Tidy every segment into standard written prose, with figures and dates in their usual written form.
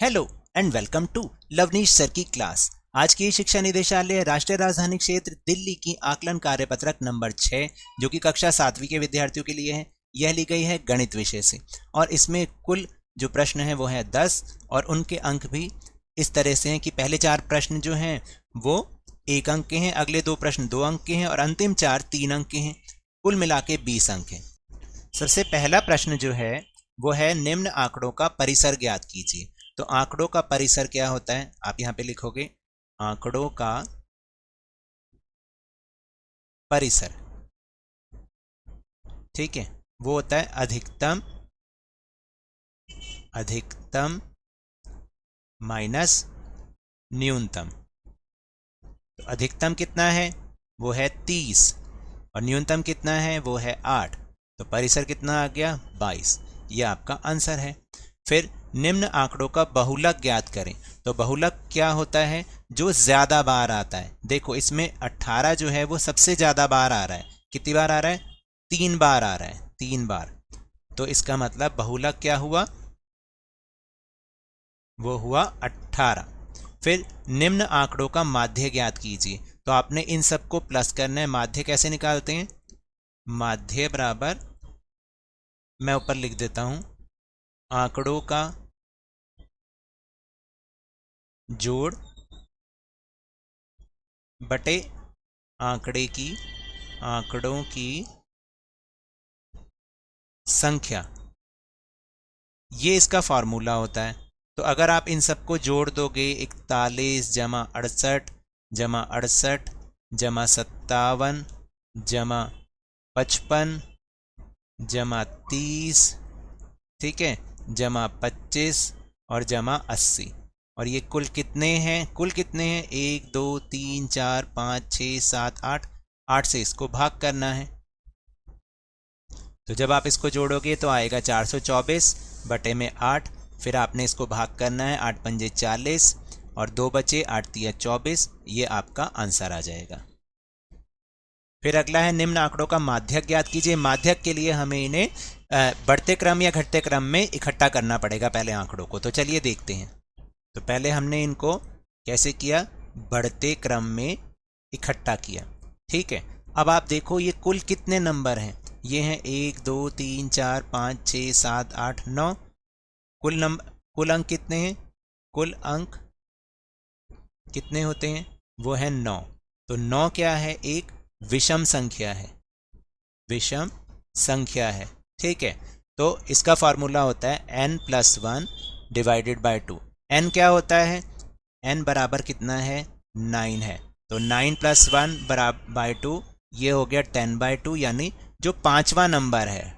Hello and welcome to Lavneesh sir की class. आज की शिक्षा निदेशालय राष्ट्रीय राजधानी क्षेत्र दिल्ली की आकलन कार्यपत्रक नंबर 6 जो कि कक्षा 7वीं के विद्यार्थियों के लिए है, यह ली गई है गणित विषय से। और इसमें कुल जो प्रश्न है वो है 10 और उनके अंक भी इस तरह से हैं कि पहले 4 प्रश्न जो हैं वो 1 अंक के हैं, अगले 2 प्रश्न 2 अंक के हैं और अंतिम 4 3 अंक के हैं। कुल मिला के 20 अंक हैं। सबसे पहला प्रश्न जो है वो है निम्न आंकड़ों का परिसर ज्ञात कीजिए। तो आंकड़ों का परिसर क्या होता है, आप यहां पे लिखोगे आंकड़ों का परिसर। ठीक है, वो होता है अधिकतम माइनस न्यूनतम। तो अधिकतम कितना है, वो है 30 और न्यूनतम कितना है, वो है 8। तो परिसर कितना आ गया, 22। ये आपका आंसर है। फिर निम्न आंकड़ों का बहुलक ज्ञात करें। तो बहुलक क्या होता है, जो ज्यादा बार आता है। देखो इसमें 18 जो है वो सबसे ज्यादा बार आ रहा है। कितनी बार आ रहा है, 3 बार आ रहा है, 3 बार। तो इसका मतलब बहुलक क्या हुआ, वो हुआ 18। फिर निम्न आंकड़ों का माध्य ज्ञात कीजिए। तो आपने इन सबको प्लस करना है। माध्य कैसे निकालते हैं, माध्य बराबर, मैं ऊपर लिख देता हूं, आंकड़ों का जोड़ बटे आंकड़ों की संख्या, ये इसका फॉर्मूला होता है। तो अगर आप इन सबको जोड़ दोगे, 41 जमा 68 जमा 68 जमा 57 जमा 55 जमा 30, ठीक है, जमा 25 और जमा 80। और ये कुल कितने हैं, 1 2 3 4 5 6 7 8, 8 से इसको भाग करना है। तो जब आप इसको जोड़ोगे तो आएगा 424 बटे में 8। फिर आपने इसको भाग करना है, 8 पंजे 40 और 2 बचे, 8 तिया 24। ये आपका आंसर आ जाएगा। फिर अगला है निम्न आंकड़ों का माध्यक ज्ञात कीजिए। माध्यक के लिए हमें इन्हें बढ़ते क्रम या घटते क्रम में इकट्ठा करना पड़ेगा पहले आंकड़ों को। तो चलिए देखते हैं। तो पहले हमने इनको कैसे किया, बढ़ते क्रम में इकट्ठा किया। ठीक है, अब आप देखो ये कुल कितने नंबर हैं। ये हैं 1 2 3 4 5 6 7 8 9। कुल अंक कितने हैं, कुल अंक कितने होते हैं, वो है 9। तो 9 क्या है, एक विषम संख्या है, विषम संख्या है। ठीक है, तो इसका फॉर्मूला होता है n+1 डिवाइडेड बाय 2। n क्या होता है, n बराबर कितना है, 9 है। तो 9 + 1 बराबर बाय 2, ये हो गया 10/2, यानी जो 5वां नंबर है।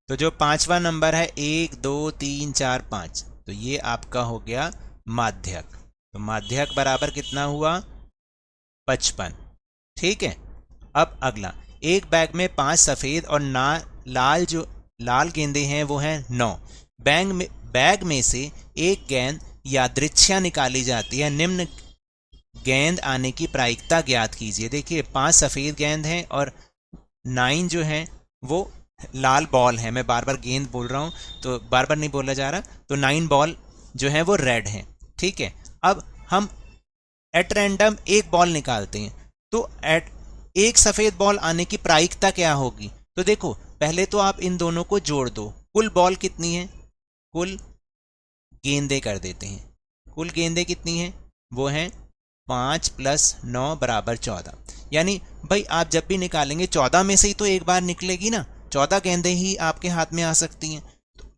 तो जो 5वां नंबर है 1 2 3 4 5, तो ये आपका हो गया माध्यक। तो माध्यक बराबर कितना हुआ, 55। ठीक है, अब अगला, एक बैग में 5 सफेद और लाल गेंदे हैं, वो हैं 9। बैग में से एक गेंद यादृच्छा निकाली जाती है। निम्न गेंद आने की प्रायिकता ज्ञात कीजिए। देखिए 5 सफेद गेंद हैं और 9 जो है वो लाल बॉल है। मैं बार बार गेंद बोल रहा हूं, तो बार बार नहीं बोला जा रहा। तो 9 बॉल जो है वो रेड है। ठीक है, अब हम एट रैंडम एक बॉल निकालते हैं। तो एक सफेद बॉल आने की प्रायिकता क्या होगी। तो देखो पहले तो आप इन दोनों को जोड़ दो। कुल बॉल कितनी है, कुल गेंदे कर देते हैं। कुल गेंदे कितनी है, वो हैं 5 + 9 बराबर 14। यानी भाई आप जब भी निकालेंगे 14 में से ही तो एक बार निकलेगी ना, 14 गेंदें ही आपके हाथ में आ सकती हैं।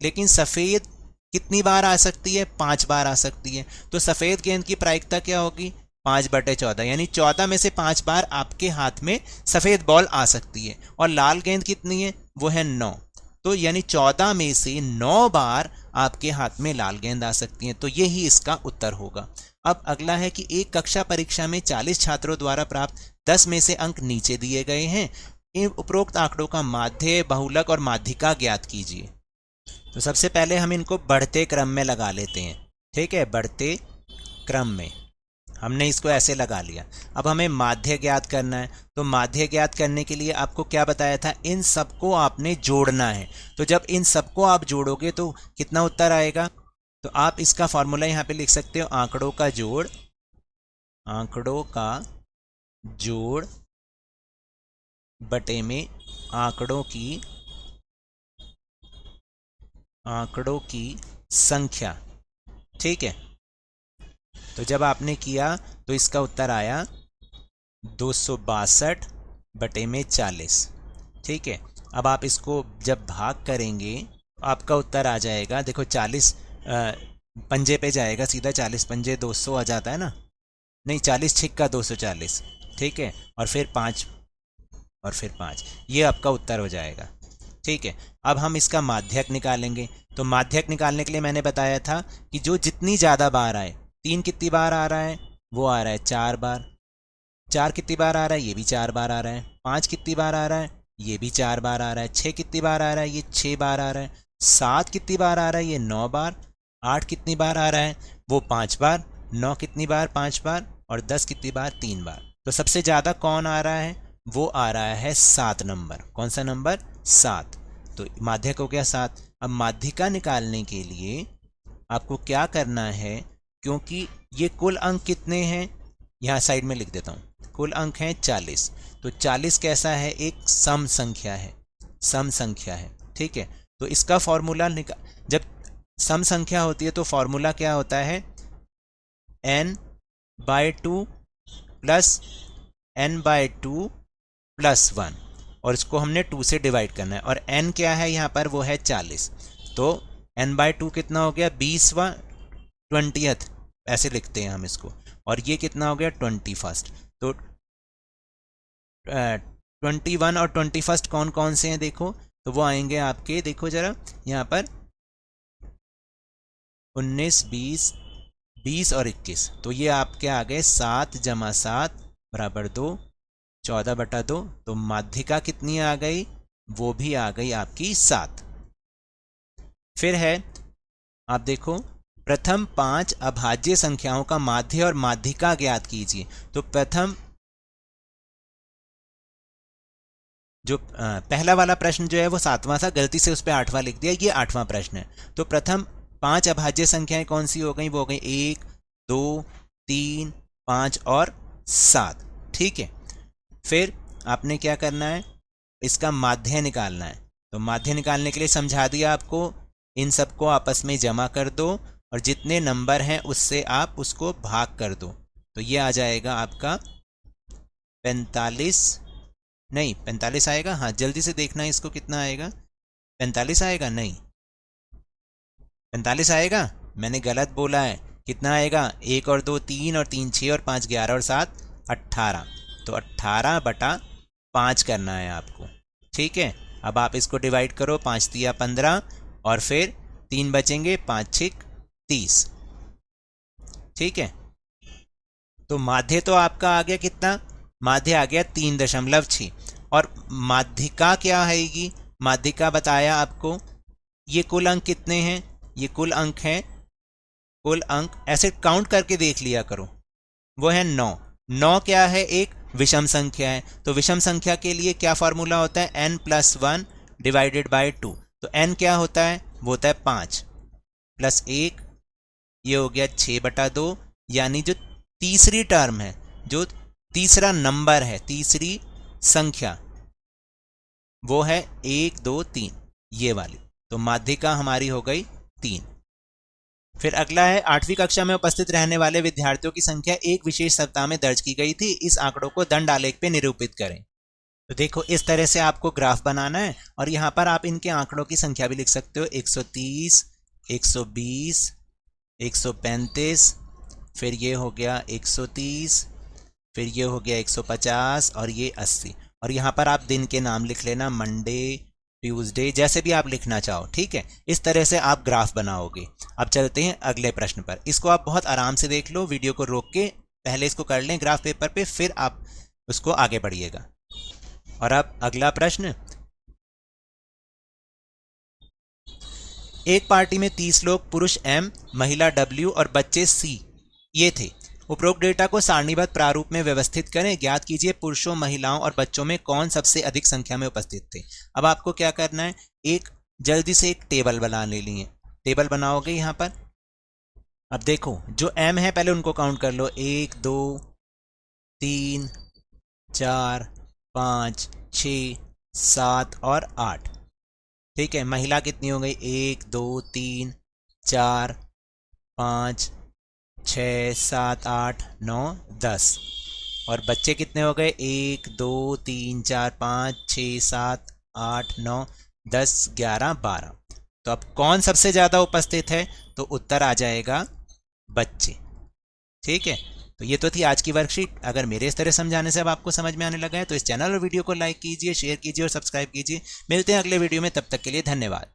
लेकिन सफेद कितनी बार आ सकती है, 5 बार आ सकती है। तो सफेद गेंद की प्रायिकता क्या होगी, 5/14, यानी 14 में से 5 बार आपके हाथ में सफेद बॉल आ सकती है। और लाल गेंद कितनी है, वो है 9। तो यानी 14 में से 9 बार आपके हाथ में लाल गेंद आ सकती है। तो यही इसका उत्तर होगा। अब अगला है कि एक कक्षा परीक्षा में 40 छात्रों द्वारा प्राप्त 10 में से अंक नीचे दिए गए हैं। इन उपरोक्त आंकड़ों का माध्य, बहुलक और माध्यिका ज्ञात कीजिए। तो सबसे पहले हम इनको बढ़ते क्रम में लगा लेते हैं। ठीक है, बढ़ते क्रम में हमने इसको ऐसे लगा लिया। अब हमें माध्य ज्ञात करना है। तो माध्य ज्ञात करने के लिए आपको क्या बताया था, इन सबको आपने जोड़ना है। तो जब इन सबको आप जोड़ोगे तो कितना उत्तर आएगा, तो आप इसका फॉर्मूला यहाँ पे लिख सकते हो, आंकड़ों का जोड़, आंकड़ों का जोड़ बटे में आंकड़ों की संख्या। ठीक है, तो जब आपने किया तो इसका उत्तर आया 262 बटे में 40। ठीक है, अब आप इसको जब भाग करेंगे तो आपका उत्तर आ जाएगा, देखो 40 पंजे पे जाएगा सीधा, 40 पंजे 200 आ जाता है ना, नहीं 40 छिक्का 240। ठीक है, और फिर 5 और फिर 5, ये आपका उत्तर हो जाएगा। ठीक है, अब हम इसका माध्यक निकालेंगे। तो माध्यक निकालने के लिए मैंने बताया था कि जो जितनी ज़्यादा बार आए, 3 कितनी बार आ रहा है, वो आ रहा है 4 बार, 4 कितनी बार आ रहा है, ये भी 4 बार आ रहा है, 5 कितनी बार आ रहा है, ये भी 4 बार आ रहा है, 6 कितनी बार आ रहा है, ये 6 बार आ रहा है, 7 कितनी बार आ रहा है, ये 9 बार, 8 कितनी बार आ रहा है, वो 5 बार, 9 कितनी बार, 5 बार, और 10 कितनी बार, 3 बार। तो सबसे ज़्यादा कौन आ रहा है, वो आ रहा है 7 नंबर। कौन सा नंबर, 7। तो माध्यक हो गया 7। अब माध्यिका निकालने के लिए आपको क्या करना है, क्योंकि ये कुल अंक कितने हैं, यहाँ साइड में लिख देता हूँ, कुल अंक हैं 40। तो 40 कैसा है, एक सम संख्या है, सम संख्या है। ठीक है, तो इसका फॉर्मूला जब सम संख्या होती है तो फॉर्मूला क्या होता है, n/2 प्लस n/2 प्लस 1, और इसको हमने 2 से डिवाइड करना है, और n क्या है यहाँ पर, वो है 40। तो n/2 कितना हो गया, 20वां 20th, ऐसे लिखते हैं हम इसको, और ये कितना हो गया 21st। तो 21 और 21st कौन कौन से हैं देखो, तो वो आएंगे आपके, देखो जरा यहाँ पर 19, 20 और 21। तो ये आपके आ गए 7 + 7 = 2, 14/2। तो माध्यिका कितनी आ गई, वो भी आ गई आपकी 7। फिर है, आप देखो, प्रथम 5 अभाज्य संख्याओं का माध्य और माध्यिका ज्ञात कीजिए। तो प्रथम जो पहला वाला प्रश्न जो है वो 7वां था, गलती से उस पर 8वां लिख दिया, ये 8वां प्रश्न है। तो प्रथम 5 अभाज्य संख्याएं कौन सी हो गई, वो हो गई 1, 2, 3, 5 और 7। ठीक है, फिर आपने क्या करना है, इसका माध्य निकालना है। तो माध्य निकालने के लिए समझा दिया आपको, इन सबको आपस में जमा कर दो और जितने नंबर हैं उससे आप उसको भाग कर दो। तो ये आ जाएगा आपका 45, नहीं 45 आएगा, हाँ जल्दी से देखना इसको कितना आएगा, 45 आएगा, नहीं 45 आएगा, मैंने गलत बोला है, कितना आएगा, 1 और 2 3 और 3 6 और 5 11 और 7 18। तो 18/5 करना है आपको। ठीक है, अब आप इसको डिवाइड करो, 5 तिया 15 और फिर 3 बचेंगे, 5 छिक 30। ठीक है, तो माध्य तो आपका आ गया कितना, माध्य आ गया 3.6। और माध्यिका क्या आएगी, माध्यिका बताया आपको, ये कुल अंक कितने हैं, ये कुल अंक हैं, कुल अंक ऐसे काउंट करके देख लिया करो, वो है 9। 9 क्या है, एक विषम संख्या है। तो विषम संख्या के लिए क्या फॉर्मूला होता है, n+1 / 2। तो n क्या होता है, वो होता है 5 + 1, ये हो गया 6/2। यानी जो तीसरी टर्म है, जो तीसरा नंबर है, तीसरी संख्या, वो है 1 2 3, ये वाली। तो माध्यिका हमारी हो गई 3। फिर अगला है, 8वीं कक्षा में उपस्थित रहने वाले विद्यार्थियों की संख्या एक विशेष सप्ताह में दर्ज की गई थी, इस आंकड़ों को दंड आलेख पे निरूपित करें। तो देखो इस तरह से आपको ग्राफ बनाना है, और यहाँ पर आप इनके आंकड़ों की संख्या भी लिख सकते हो, 130, 120, 135, फिर ये हो गया 130, फिर ये हो गया 150 और ये 80। और यहाँ पर आप दिन के नाम लिख लेना, मंडे, ट्यूसडे, जैसे भी आप लिखना चाहो। ठीक है, इस तरह से आप ग्राफ बनाओगे। अब चलते हैं अगले प्रश्न पर, इसको आप बहुत आराम से देख लो, वीडियो को रोक के पहले इसको कर लें ग्राफ पेपर पे, फिर आप उसको आगे बढ़िएगा। और अब अगला प्रश्न, एक पार्टी में 30 लोग, पुरुष M, महिला W और बच्चे C ये थे। उपरोक्त डेटा को सारणीबद्ध प्रारूप में व्यवस्थित करें, ज्ञात कीजिए पुरुषों, महिलाओं और बच्चों में कौन सबसे अधिक संख्या में उपस्थित थे। अब आपको क्या करना है, एक जल्दी से एक टेबल बना ले लिए, टेबल बनाओगे यहाँ पर, अब देखो जो m है पहले उनको काउंट कर लो, 1 2 3 4 5 6 7 और 8। ठीक है, महिला कितनी हो गई, 1 2 3 4 5 6 7 8 9 10। और बच्चे कितने हो गए, 1 2 3 4 5 6 7 8 9 10 11 12। तो अब कौन सबसे ज़्यादा उपस्थित है, तो उत्तर आ जाएगा बच्चे। ठीक है, तो ये तो थी आज की वर्कशीट। अगर मेरे इस तरह समझाने से अब आपको समझ में आने लगा है तो इस चैनल और वीडियो को लाइक कीजिए, शेयर कीजिए और सब्सक्राइब कीजिए। मिलते हैं अगले वीडियो में, तब तक के लिए धन्यवाद।